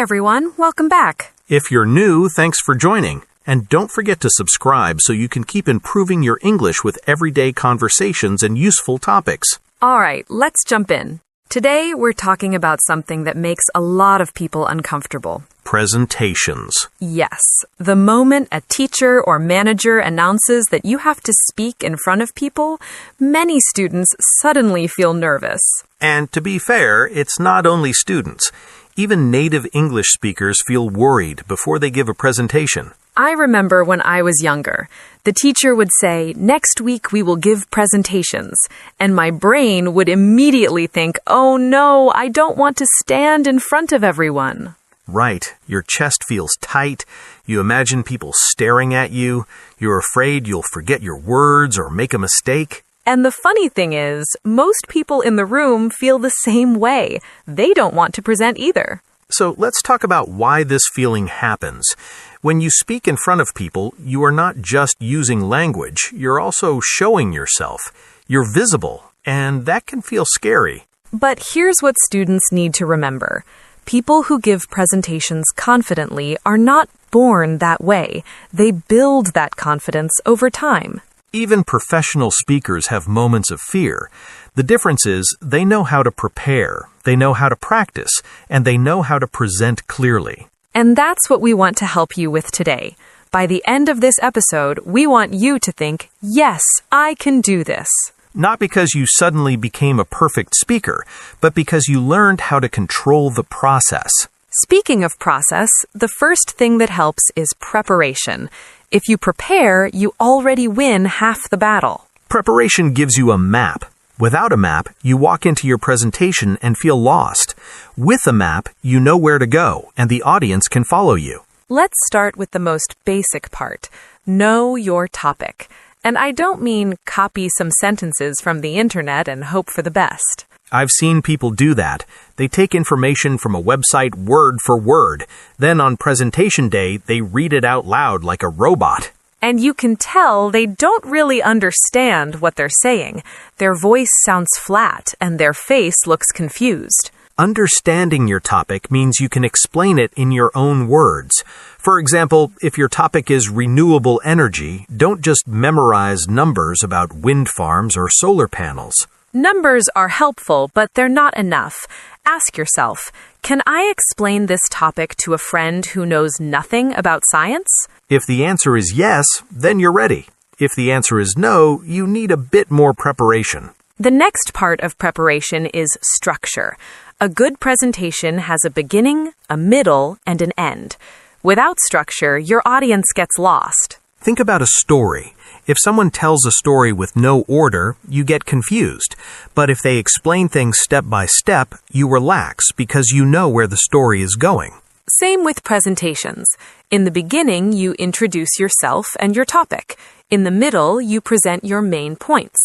everyone, welcome back. If you're new, thanks for joining. And don't forget to subscribe so you can keep improving your English with everyday conversations and useful topics. All right, let's jump in. Today, we're talking about something that makes a lot of people uncomfortable. Presentations. Yes, the moment a teacher or manager announces that you have to speak in front of people, many students suddenly feel nervous. And to be fair, it's not only students. Even native English speakers feel worried before they give a presentation. I remember when I was younger, the teacher would say, "Next week we will give presentations," and my brain would immediately think, "Oh no, I don't want to stand in front of everyone." Right, your chest feels tight, you imagine people staring at you, you're afraid you'll forget your words or make a mistake. And the funny thing is, most people in the room feel the same way. They don't want to present either. So let's talk about why this feeling happens. When you speak in front of people, you are not just using language, you're also showing yourself. You're visible, and that can feel scary. But here's what students need to remember. People who give presentations confidently are not born that way. They build that confidence over time. Even professional speakers have moments of fear. The difference is they know how to prepare, they know how to practice, and they know how to present clearly. And that's what we want to help you with today. By the end of this episode, we want you to think, "Yes, I can do this." Not because you suddenly became a perfect speaker, but because you learned how to control the process. Speaking of process, the first thing that helps is preparation. If you prepare, you already win half the battle. Preparation gives you a map. Without a map, you walk into your presentation and feel lost. With a map, you know where to go, and the audience can follow you. Let's start with the most basic part. Know your topic. And I don't mean copy some sentences from the internet and hope for the best. I've seen people do that. They take information from a website word for word. Then on presentation day, they read it out loud like a robot. And you can tell they don't really understand what they're saying. Their voice sounds flat and their face looks confused. Understanding your topic means you can explain it in your own words. For example, if your topic is renewable energy, don't just memorize numbers about wind farms or solar panels. Numbers are helpful, but they're not enough. Ask yourself, can I explain this topic to a friend who knows nothing about science? If the answer is yes, then you're ready. If the answer is no, you need a bit more preparation. The next part of preparation is structure. A good presentation has a beginning, a middle, and an end. Without structure, your audience gets lost. Think about a story. If someone tells a story with no order, you get confused. But if they explain things step by step, you relax because you know where the story is going. Same with presentations. In the beginning, you introduce yourself and your topic. In the middle, you present your main points.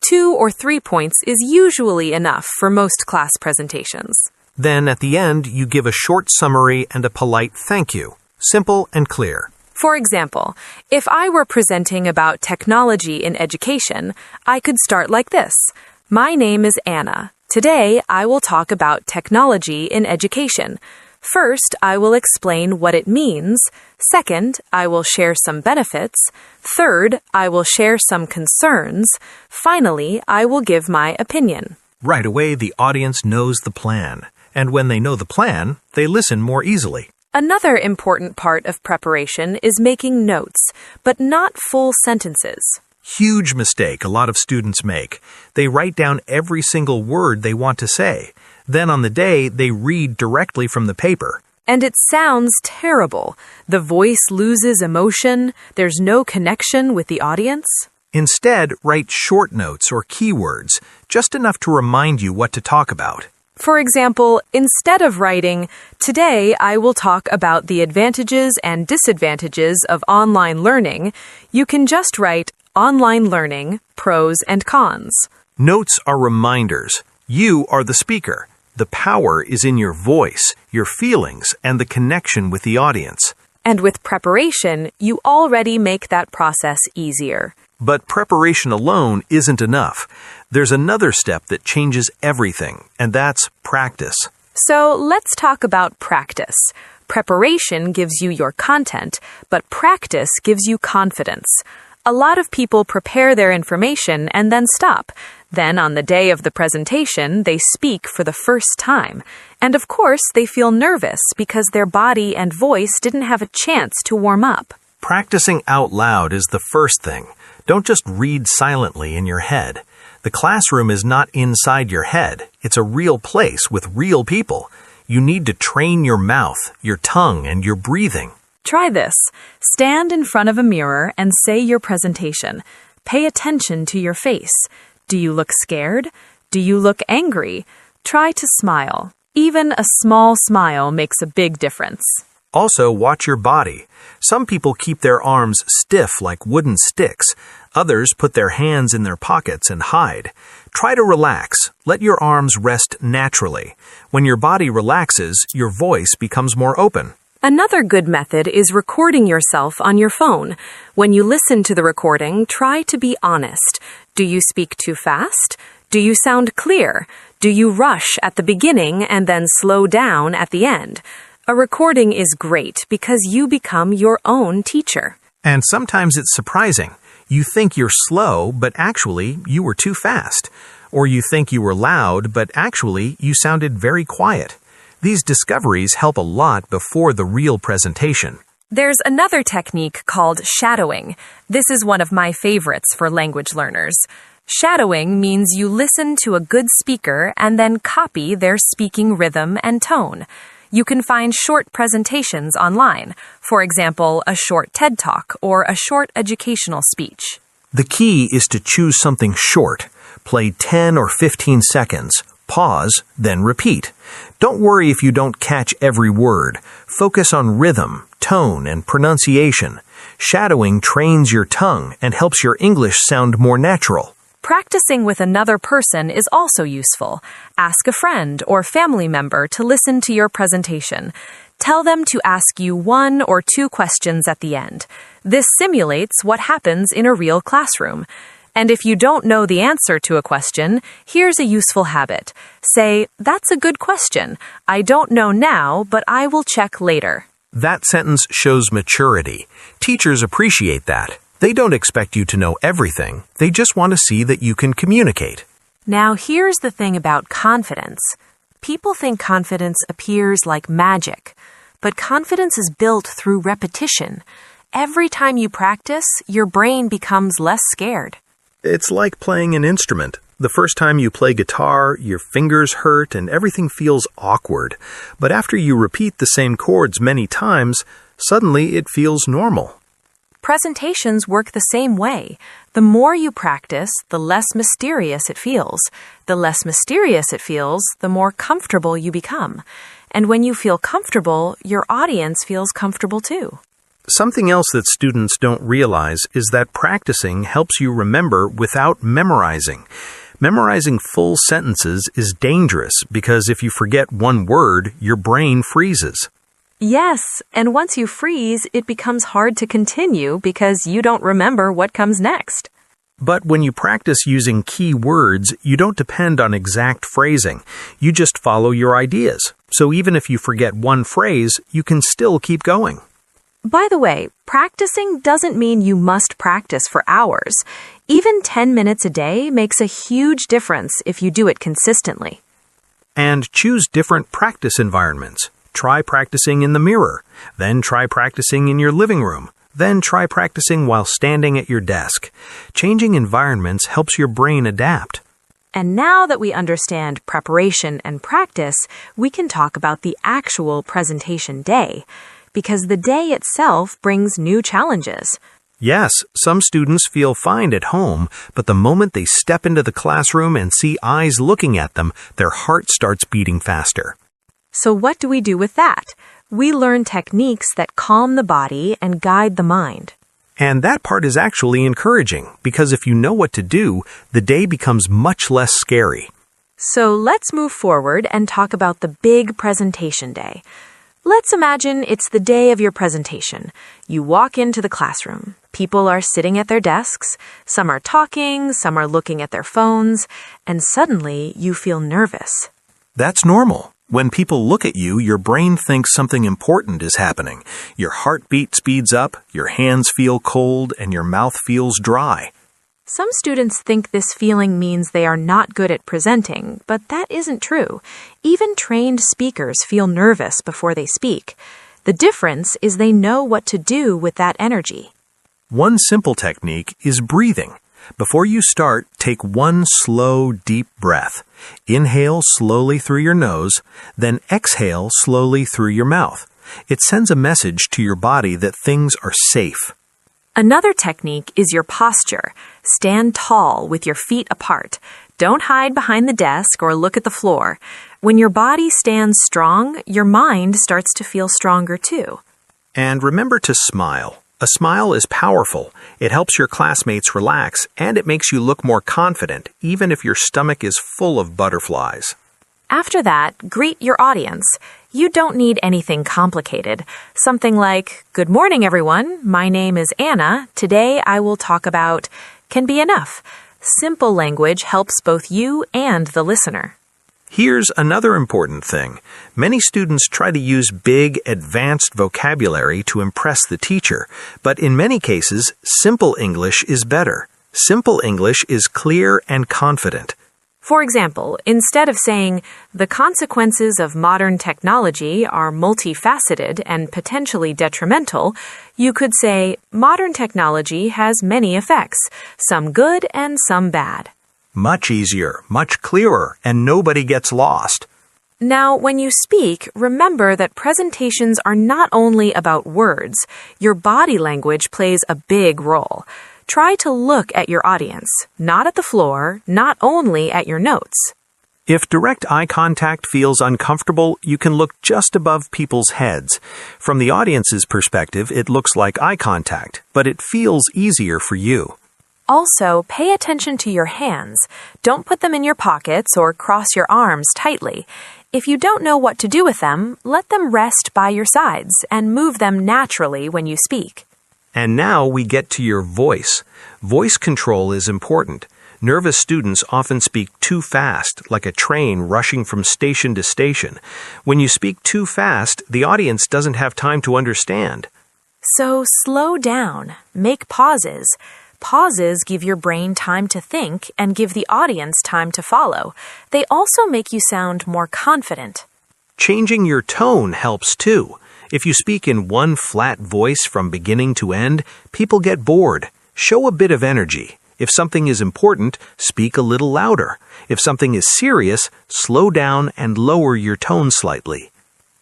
2 or 3 points is usually enough for most class presentations. Then at the end, you give a short summary and a polite thank you. Simple and clear. For example, if I were presenting about technology in education, I could start like this. My name is Anna. Today, I will talk about technology in education. First, I will explain what it means. Second, I will share some benefits. Third, I will share some concerns. Finally, I will give my opinion. Right away, the audience knows the plan. And when they know the plan, they listen more easily. Another important part of preparation is making notes, but not full sentences. Huge mistake a lot of students make. They write down every single word they want to say. Then on the day, they read directly from the paper. And it sounds terrible. The voice loses emotion. There's no connection with the audience. Instead, write short notes or keywords, just enough to remind you what to talk about. For example, instead of writing, "Today I will talk about the advantages and disadvantages of online learning," you can just write "Online learning, pros and cons." Notes are reminders. You are the speaker. The power is in your voice, your feelings, and the connection with the audience. And with preparation, you already make that process easier. But preparation alone isn't enough. There's another step that changes everything, and that's practice. So let's talk about practice. Preparation gives you your content, but practice gives you confidence. A lot of people prepare their information and then stop. Then, on the day of the presentation, they speak for the first time. And of course, they feel nervous because their body and voice didn't have a chance to warm up. Practicing out loud is the first thing. Don't just read silently in your head. The classroom is not inside your head. It's a real place with real people. You need to train your mouth, your tongue, and your breathing. Try this. Stand in front of a mirror and say your presentation. Pay attention to your face. Do you look scared? Do you look angry? Try to smile. Even a small smile makes a big difference. Also, watch your body. Some people keep their arms stiff like wooden sticks. Others put their hands in their pockets and hide. Try to relax. Let your arms rest naturally. When your body relaxes, your voice becomes more open. Another good method is recording yourself on your phone. When you listen to the recording, try to be honest. Do you speak too fast? Do you sound clear? Do you rush at the beginning and then slow down at the end? A recording is great because you become your own teacher. And sometimes it's surprising. You think you're slow, but actually you were too fast. Or you think you were loud, but actually you sounded very quiet. These discoveries help a lot before the real presentation. There's another technique called shadowing. This is one of my favorites for language learners. Shadowing means you listen to a good speaker and then copy their speaking rhythm and tone. You can find short presentations online, for example, a short TED Talk or a short educational speech. The key is to choose something short. Play 10 or 15 seconds. Pause, then repeat. Don't worry if you don't catch every word. Focus on rhythm, tone, and pronunciation. Shadowing trains your tongue and helps your English sound more natural. Practicing with another person is also useful. Ask a friend or family member to listen to your presentation. Tell them to ask you 1 or 2 questions at the end. This simulates what happens in a real classroom. And if you don't know the answer to a question, here's a useful habit. Say, "That's a good question. I don't know now, but I will check later." That sentence shows maturity. Teachers appreciate that. They don't expect you to know everything. They just want to see that you can communicate. Now, here's the thing about confidence. People think confidence appears like magic, but confidence is built through repetition. Every time you practice, your brain becomes less scared. It's like playing an instrument. The first time you play guitar, your fingers hurt and everything feels awkward. But after you repeat the same chords many times, suddenly it feels normal. Presentations work the same way. The more you practice, the less mysterious it feels. The less mysterious it feels, the more comfortable you become. And when you feel comfortable, your audience feels comfortable too. Something else that students don't realize is that practicing helps you remember without memorizing. Memorizing full sentences is dangerous because if you forget one word, your brain freezes. Yes, and once you freeze, it becomes hard to continue because you don't remember what comes next. But when you practice using key words, you don't depend on exact phrasing. You just follow your ideas. So even if you forget one phrase, you can still keep going. By the way, practicing doesn't mean you must practice for hours. Even 10 minutes a day makes a huge difference if you do it consistently. And choose different practice environments. Try practicing in the mirror. Then try practicing in your living room. Then try practicing while standing at your desk. Changing environments helps your brain adapt. And now that we understand preparation and practice, we can talk about the actual presentation day. Because the day itself brings new challenges. Yes, some students feel fine at home, but the moment they step into the classroom and see eyes looking at them, their heart starts beating faster. So what do we do with that? We learn techniques that calm the body and guide the mind. And that part is actually encouraging, because if you know what to do, the day becomes much less scary. So let's move forward and talk about the big presentation day. Let's imagine it's the day of your presentation. You walk into the classroom. People are sitting at their desks. Some are talking, some are looking at their phones, and suddenly you feel nervous. That's normal. When people look at you, your brain thinks something important is happening. Your heartbeat speeds up, your hands feel cold, and your mouth feels dry. Some students think this feeling means they are not good at presenting, but that isn't true. Even trained speakers feel nervous before they speak. The difference is they know what to do with that energy. One simple technique is breathing. Before you start, take one slow, deep breath. Inhale slowly through your nose, then exhale slowly through your mouth. It sends a message to your body that things are safe. Another technique is your posture. Stand tall with your feet apart. Don't hide behind the desk or look at the floor. When your body stands strong, your mind starts to feel stronger too. And remember to smile. A smile is powerful. It helps your classmates relax, and it makes you look more confident, even if your stomach is full of butterflies. After that, greet your audience. You don't need anything complicated. Something like, "Good morning, everyone. My name is Anna. Today I will talk about," can be enough. Simple language helps both you and the listener. Here's another important thing. Many students try to use big, advanced vocabulary to impress the teacher, but in many cases, simple English is better. Simple English is clear and confident. For example, instead of saying, "The consequences of modern technology are multifaceted and potentially detrimental," you could say, "Modern technology has many effects, some good and some bad." Much easier, much clearer, and nobody gets lost. Now, when you speak, remember that presentations are not only about words. Your body language plays a big role. Try to look at your audience, not at the floor, not only at your notes. If direct eye contact feels uncomfortable, you can look just above people's heads. From the audience's perspective, it looks like eye contact, but it feels easier for you. Also, pay attention to your hands. Don't put them in your pockets or cross your arms tightly. If you don't know what to do with them, let them rest by your sides and move them naturally when you speak. And now we get to your voice. Voice control is important. Nervous students often speak too fast, like a train rushing from station to station. When you speak too fast, the audience doesn't have time to understand. So slow down. Make pauses. Pauses give your brain time to think and give the audience time to follow. They also make you sound more confident. Changing your tone helps too. If you speak in one flat voice from beginning to end, people get bored. Show a bit of energy. If something is important, speak a little louder. If something is serious, slow down and lower your tone slightly.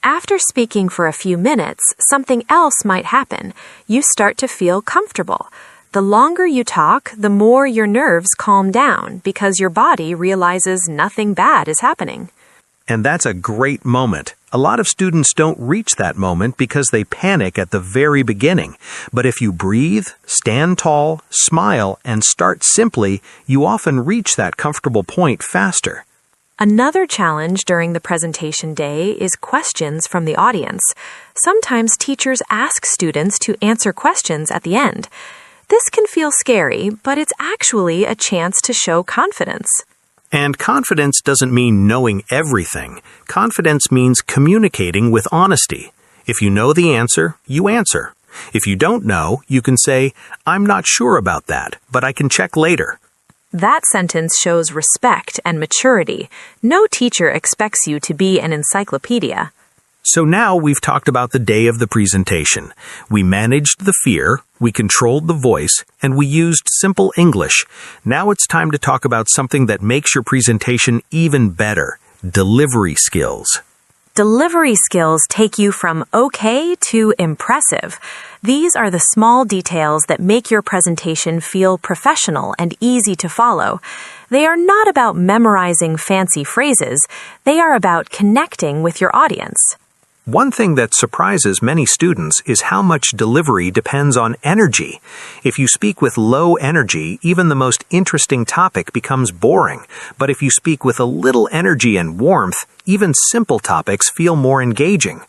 After speaking for a few minutes, something else might happen. You start to feel comfortable. The longer you talk, the more your nerves calm down because your body realizes nothing bad is happening. And that's a great moment. A lot of students don't reach that moment because they panic at the very beginning. But if you breathe, stand tall, smile, and start simply, you often reach that comfortable point faster. Another challenge during the presentation day is questions from the audience. Sometimes teachers ask students to answer questions at the end. This can feel scary, but it's actually a chance to show confidence. And confidence doesn't mean knowing everything. Confidence means communicating with honesty. If you know the answer, you answer. If you don't know, you can say, "I'm not sure about that, but I can check later." That sentence shows respect and maturity. No teacher expects you to be an encyclopedia. So now we've talked about the day of the presentation. We managed the fear, we controlled the voice, and we used simple English. Now it's time to talk about something that makes your presentation even better: delivery skills. Delivery skills take you from okay to impressive. These are the small details that make your presentation feel professional and easy to follow. They are not about memorizing fancy phrases. They are about connecting with your audience. One thing that surprises many students is how much delivery depends on energy. If you speak with low energy, even the most interesting topic becomes boring. But if you speak with a little energy and warmth, even simple topics feel more engaging.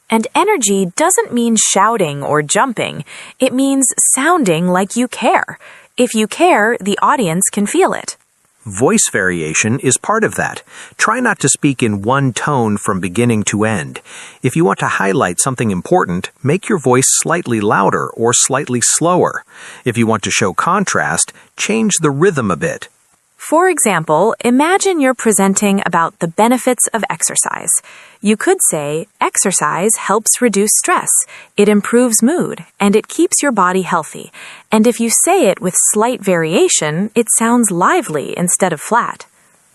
And energy doesn't mean shouting or jumping. It means sounding like you care. If you care, the audience can feel it. Voice variation is part of that. Try not to speak in one tone from beginning to end. If you want to highlight something important, make your voice slightly louder or slightly slower. If you want to show contrast, change the rhythm a bit. For example, imagine you're presenting about the benefits of exercise. You could say, exercise helps reduce stress, it improves mood, and it keeps your body healthy. And if you say it with slight variation, it sounds lively instead of flat.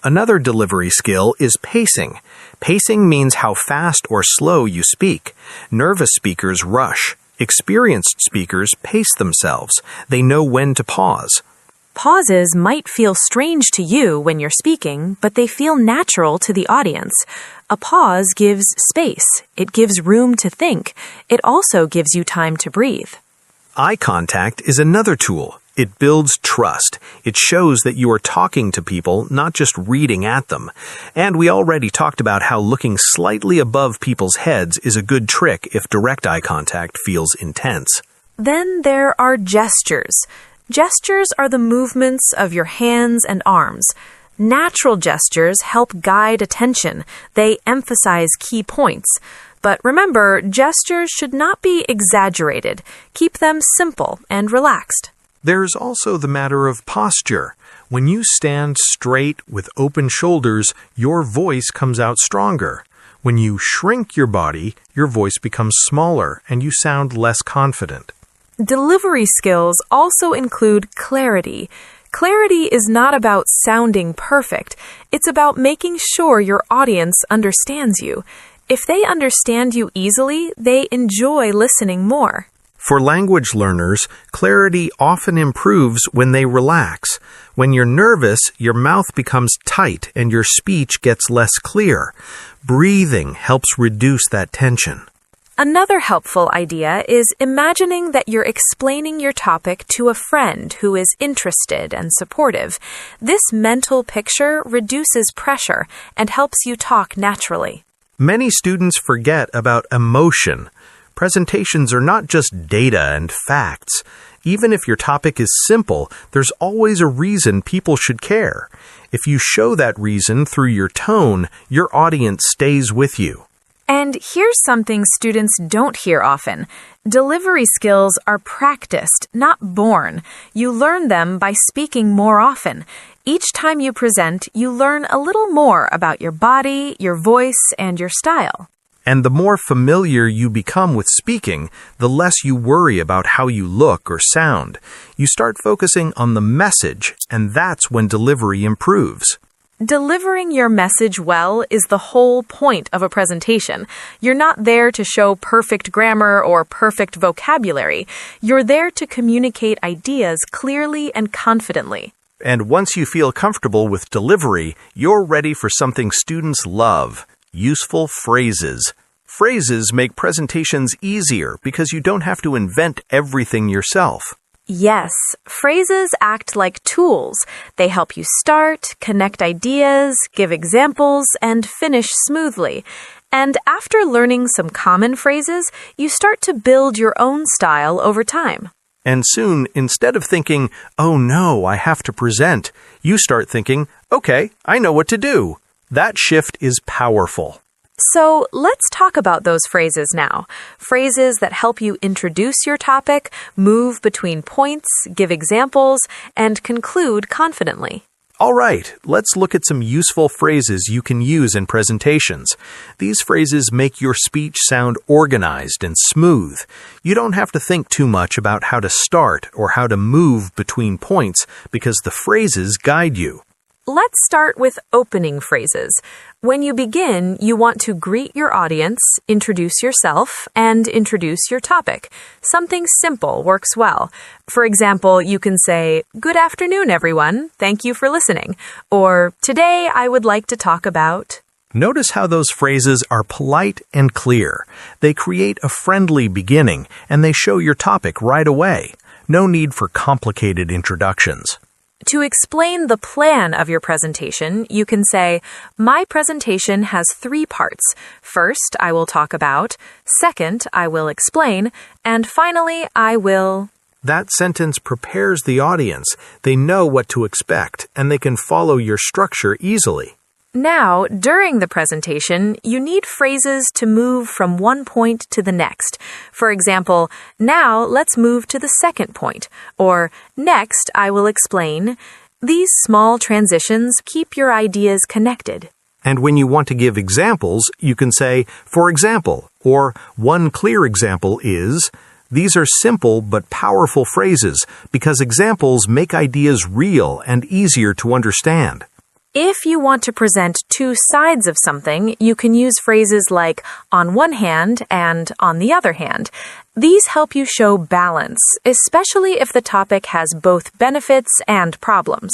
Another delivery skill is pacing. Pacing means how fast or slow you speak. Nervous speakers rush. Experienced speakers pace themselves. They know when to pause. Pauses might feel strange to you when you're speaking, but they feel natural to the audience. A pause gives space. It gives room to think. It also gives you time to breathe. Eye contact is another tool. It builds trust. It shows that you are talking to people, not just reading at them. And we already talked about how looking slightly above people's heads is a good trick if direct eye contact feels intense. Then there are gestures. Gestures are the movements of your hands and arms. Natural gestures help guide attention. They emphasize key points. But remember, gestures should not be exaggerated. Keep them simple and relaxed. There's also the matter of posture. When you stand straight with open shoulders, your voice comes out stronger. When you shrink your body, your voice becomes smaller and you sound less confident. Delivery skills also include clarity. Clarity is not about sounding perfect. It's about making sure your audience understands you. If they understand you easily, they enjoy listening more. For language learners, clarity often improves when they relax. When you're nervous, your mouth becomes tight and your speech gets less clear. Breathing helps reduce that tension. Another helpful idea is imagining that you're explaining your topic to a friend who is interested and supportive. This mental picture reduces pressure and helps you talk naturally. Many students forget about emotion. Presentations are not just data and facts. Even if your topic is simple, there's always a reason people should care. If you show that reason through your tone, your audience stays with you. And here's something students don't hear often. Delivery skills are practiced, not born. You learn them by speaking more often. Each time you present, you learn a little more about your body, your voice, and your style. And the more familiar you become with speaking, the less you worry about how you look or sound. You start focusing on the message, and that's when delivery improves. Delivering your message well is the whole point of a presentation. You're not there to show perfect grammar or perfect vocabulary. You're there to communicate ideas clearly and confidently. And once you feel comfortable with delivery, you're ready for something students love: useful phrases. Phrases make presentations easier because you don't have to invent everything yourself. Yes, phrases act like tools. They help you start, connect ideas, give examples, and finish smoothly. And after learning some common phrases, you start to build your own style over time. And soon, instead of thinking, "Oh no, I have to present," you start thinking, "Okay, I know what to do." That shift is powerful. So let's talk about those phrases now. Phrases that help you introduce your topic, move between points, give examples, and conclude confidently. All right, let's look at some useful phrases you can use in presentations. These phrases make your speech sound organized and smooth. You don't have to think too much about how to start or how to move between points because the phrases guide you. Let's start with opening phrases. When you begin, you want to greet your audience, introduce yourself, and introduce your topic. Something simple works well. For example, you can say, "Good afternoon, everyone. Thank you for listening." Or, "Today I would like to talk about..." Notice how those phrases are polite and clear. They create a friendly beginning, and they show your topic right away. No need for complicated introductions. To explain the plan of your presentation, you can say, "My presentation has 3 parts. First, I will talk about. Second, I will explain. And finally, I will..." That sentence prepares the audience. They know what to expect, and they can follow your structure easily. Now, during the presentation, you need phrases to move from one point to the next. For example, now let's move to the second point, or next I will explain. These small transitions keep your ideas connected. And when you want to give examples, you can say, for example, or one clear example is. These are simple but powerful phrases because examples make ideas real and easier to understand. If you want to present two sides of something, you can use phrases like on one hand and on the other hand. These help you show balance, especially if the topic has both benefits and problems.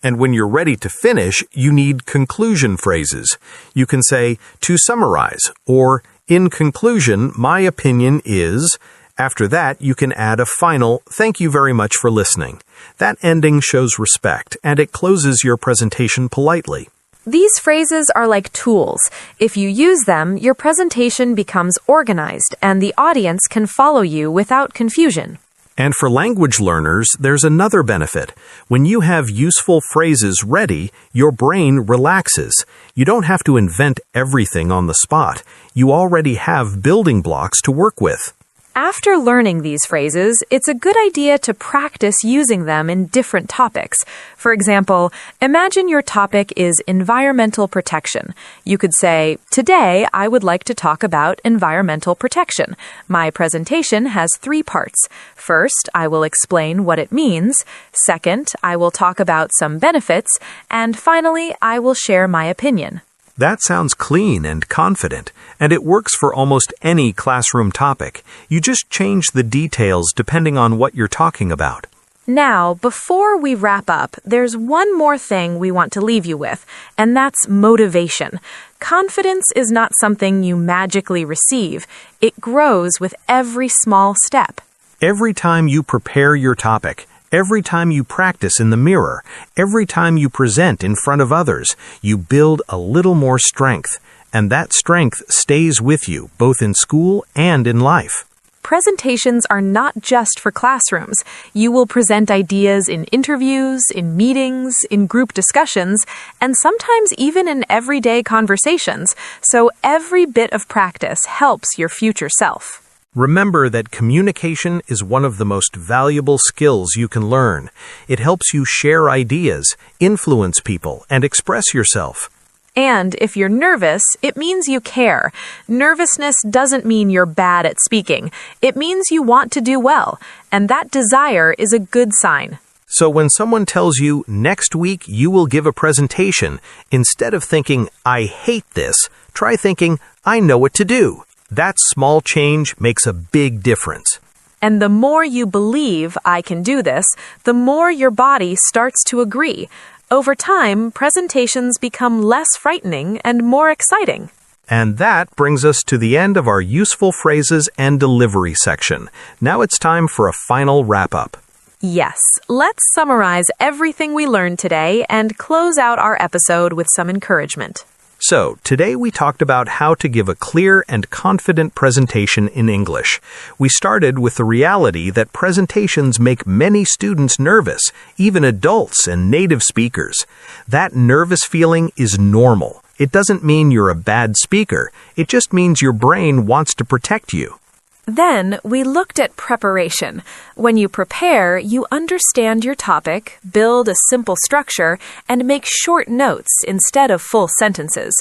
And when you're ready to finish, you need conclusion phrases. You can say, to summarize, or in conclusion, my opinion is. After that, you can add a final, thank you very much for listening. That ending shows respect, and it closes your presentation politely. These phrases are like tools. If you use them, your presentation becomes organized, and the audience can follow you without confusion. And for language learners, there's another benefit. When you have useful phrases ready, your brain relaxes. You don't have to invent everything on the spot. You already have building blocks to work with. After learning these phrases, it's a good idea to practice using them in different topics. For example, imagine your topic is environmental protection. You could say, today I would like to talk about environmental protection. My presentation has 3 parts. First, I will explain what it means. Second, I will talk about some benefits. And finally, I will share my opinion. That sounds clean and confident, and it works for almost any classroom topic. You just change the details depending on what you're talking about. Now, before we wrap up, there's one more thing we want to leave you with, and that's motivation. Confidence is not something you magically receive. It grows with every small step. Every time you prepare your topic, every time you practice in the mirror, every time you present in front of others, you build a little more strength, and that strength stays with you both in school and in life. Presentations are not just for classrooms. You will present ideas in interviews, in meetings, in group discussions, and sometimes even in everyday conversations. So every bit of practice helps your future self. Remember that communication is one of the most valuable skills you can learn. It helps you share ideas, influence people, and express yourself. And if you're nervous, it means you care. Nervousness doesn't mean you're bad at speaking. It means you want to do well, and that desire is a good sign. So when someone tells you, next week you will give a presentation, instead of thinking, I hate this, try thinking, I know what to do. That small change makes a big difference. And the more you believe I can do this, the more your body starts to agree. Over time, presentations become less frightening and more exciting. And that brings us to the end of our useful phrases and delivery section. Now it's time for a final wrap-up. Yes, let's summarize everything we learned today and close out our episode with some encouragement. So, today we talked about how to give a clear and confident presentation in English. We started with the reality that presentations make many students nervous, even adults and native speakers. That nervous feeling is normal. It doesn't mean you're a bad speaker. It just means your brain wants to protect you. Then we looked at preparation. When you prepare, you understand your topic, build a simple structure, and make short notes instead of full sentences.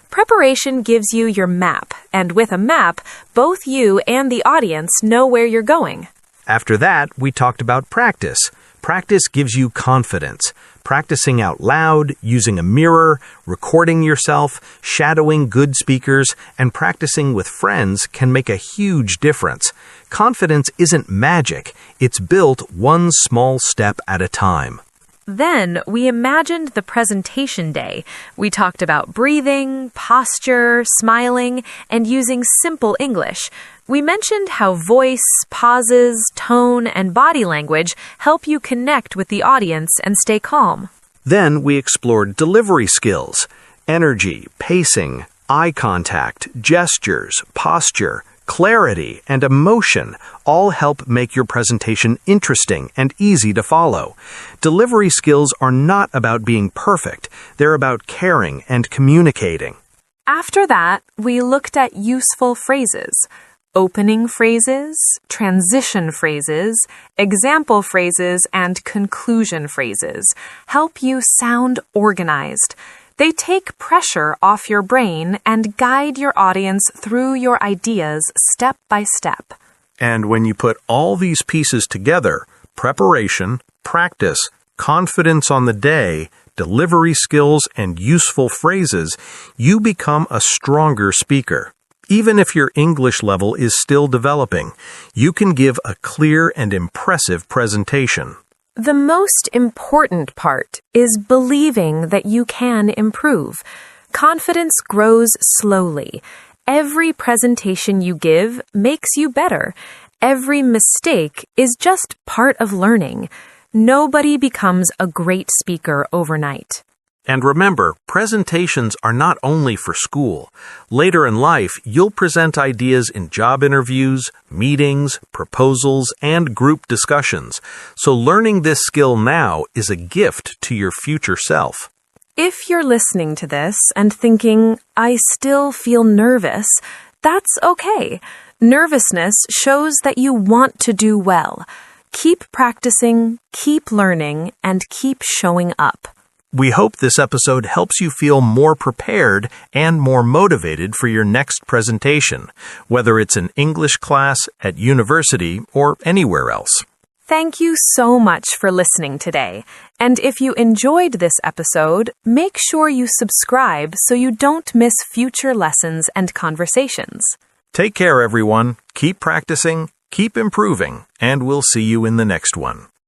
Preparation gives you your map, and with a map, both you and the audience know where you're going. After that, we talked about practice. Practice gives you confidence. Practicing out loud, using a mirror, recording yourself, shadowing good speakers, and practicing with friends can make a huge difference. Confidence isn't magic. It's built one small step at a time. Then we imagined the presentation day. We talked about breathing, posture, smiling, and using simple English. We mentioned how voice, pauses, tone, and body language help you connect with the audience and stay calm. Then we explored delivery skills, energy, pacing, eye contact, gestures, posture, Clarity and emotion all help make your presentation interesting and easy to follow. Delivery skills are not about being perfect. They're about caring and communicating. After that, we looked at useful phrases. Opening phrases, transition phrases, example phrases, and conclusion phrases help you sound organized. They take pressure off your brain and guide your audience through your ideas step by step. And when you put all these pieces together, preparation, practice, confidence on the day, delivery skills, and useful phrases, you become a stronger speaker. Even if your English level is still developing, you can give a clear and impressive presentation. The most important part is believing that you can improve. Confidence grows slowly. Every presentation you give makes you better. Every mistake is just part of learning. Nobody becomes a great speaker overnight. And remember, presentations are not only for school. Later in life, you'll present ideas in job interviews, meetings, proposals, and group discussions. So learning this skill now is a gift to your future self. If you're listening to this and thinking, I still feel nervous, that's okay. Nervousness shows that you want to do well. Keep practicing, keep learning, and keep showing up. We hope this episode helps you feel more prepared and more motivated for your next presentation, whether it's an English class, at university, or anywhere else. Thank you so much for listening today. And if you enjoyed this episode, make sure you subscribe so you don't miss future lessons and conversations. Take care, everyone. Keep practicing, keep improving, and we'll see you in the next one.